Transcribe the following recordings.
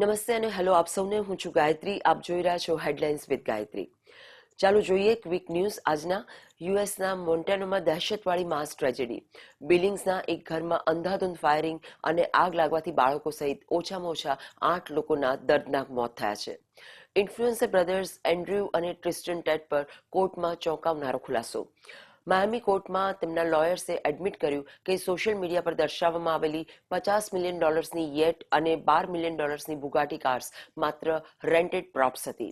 નમસ્તે અને હેલો આપ સૌને. હું છું ગાયત્રી. આપ જોઈ રહ્યા છો હેડલાઇન્સ વિથ ગાયત્રી. ચાલો જોઈએ ક્વિક ન્યૂઝ આજના. યુએસના મોન્ટાનામાં દહેશતવાળી માસ ટ્રેજેડી. બિલિંગ્સના એક ઘરમાં અંધાધૂંધ ફાયરિંગ અને આગ લાગવાથી બાળકો સહિત ઓછામાં ઓછા 8 લોકોના દર્દનાક મોત થયા છે. ઇન્ફ્લુએન્સર બ્રધર્સ એન્ડ્રયુ અને ટ્રિસ્ટન ટેડ પર કોર્ટમાં ચોંકાવનારો ખુલાસો. માયામી કોર્ટમાં તેમના લોયર્સે એડમિટ કર્યું કે સોશિયલ મીડિયા પર દર્શાવવામાં આવેલી $50 મિલિયન યેટ અને $12 મિલિયન બુગાટી કાર્સ માત્ર રેન્ટેડ પ્રોપ્સ હતી.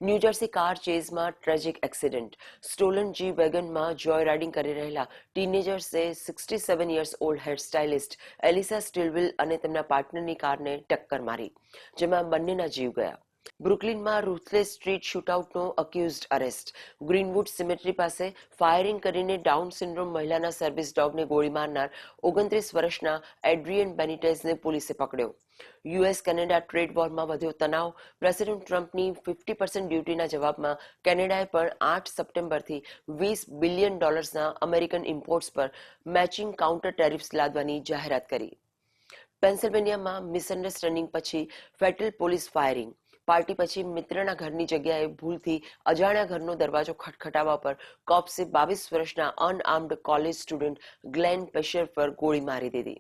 ન્યૂજર્સી કાર ચેઝમાં ટ્રેજિક એક્સિડન્ટ. સ્ટોલન જી વેગનમાં જોય રાઇડિંગ કરી રહેલા ટીનેજર્સે 67 years old hairstylist Alyssa Stillwell અને તેમના પાર્ટનરની કારને ટક્કર મારી, જેમાં બંનેના જીવ ગયા. બ્રુકલિનમાં રૂથલેસ સ્ટ્રીટ શૂટઆઉટનો અક્યુઝડ અરેસ્ટ. ગ્રીનવુડ સિમેટ્રી પાસે ફાયરિંગ કરીને ડાઉન સિન્ડ્રોમ મહિલાના સર્વિસ ડોગને ગોળી મારનાર 29 વર્ષના એડ્રિયન બેનિટેઝને પોલીસે પકડ્યો. યુએસ કેનેડા ટ્રેડ વોરમાં વધ્યો તણાવ. પ્રેસિડેન્ટ ટ્રમ્પની 50% ડ્યુટીના જવાબમાં કેનેડાએ પણ 8 સપ્ટેમ્બરથી $20 બિલિયન અમેરિકન ઇમ્પોર્ટ્સ પર મેચિંગ કાઉન્ટર ટેરિફ્સ લાદવાની જાહેરાત કરી. પેન્સિલ્વેનિયામાં મિસઅન્ડરસ્ટેન્ડિંગ પછી ફેટલ પોલીસ ફાયરિંગ. પાર્ટી પછી મિત્રના ઘરની જગ્યાએ ભૂલથી અજાણ્યા ઘરનો દરવાજો ખટખટાવવા પર કોપ્સે 22 વર્ષના અનઆર્મ્ડ કોલેજ સ્ટુડન્ટ ગ્લેન પેશર પર ગોળી મારી દીધી.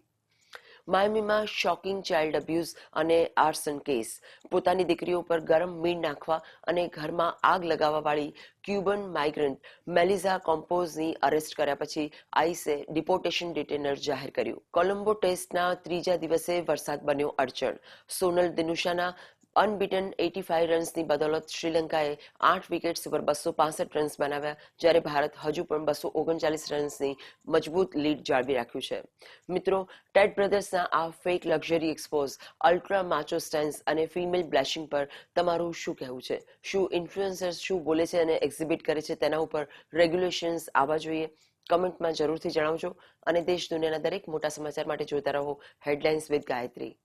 માયામીમાં શોકિંગ ચાઇલ્ડ અબ્યુઝ અને આર્સન કેસ. પોતાની દીકરીઓ પર ગરમ મીણ નાખવા અને ઘરમાં આગ લગાવવાવાળી ક્યુબન માઇગ્રન્ટ મેલિઝા કોમ્પોઝની અરેસ્ટ કર્યા પછી આઈસે ડિપોર્ટેશન ડિટેનર જાહેર કર્યું. કોલંબો ટેસ્ટના ત્રીજા દિવસે વરસાદ બન્યો અડચણ. સોનલ દિનુશાના અનબીટન 85 રન્સની બદૌલત શ્રીલંકાએ 8 વિકેટ્સ પર 265 રન્સ બનાવ્યા, જ્યારે ભારત હજુ પણ 239 રન્સની મજબૂત લીડ જાળવી રાખ્યું છે. મિત્રો, ટેડ બ્રધર્સના આ fake luxury expose, ultra macho stance અને ફિમેલ બ્લેશિંગ પર તમારું શું કહેવું છે? શું ઇન્ફ્લુએન્સર્સ શું બોલે છે અને એક્ઝિબિટ કરે છે તેના ઉપર રેગ્યુલેશન્સ આવવા જોઈએ? કમેન્ટમાં જરૂરથી જણાવજો અને દેશ દુનિયાના દરેક મોટા સમાચાર માટે જોતા રહો હેડલાઇન્સ વિથ ગાયત્રી.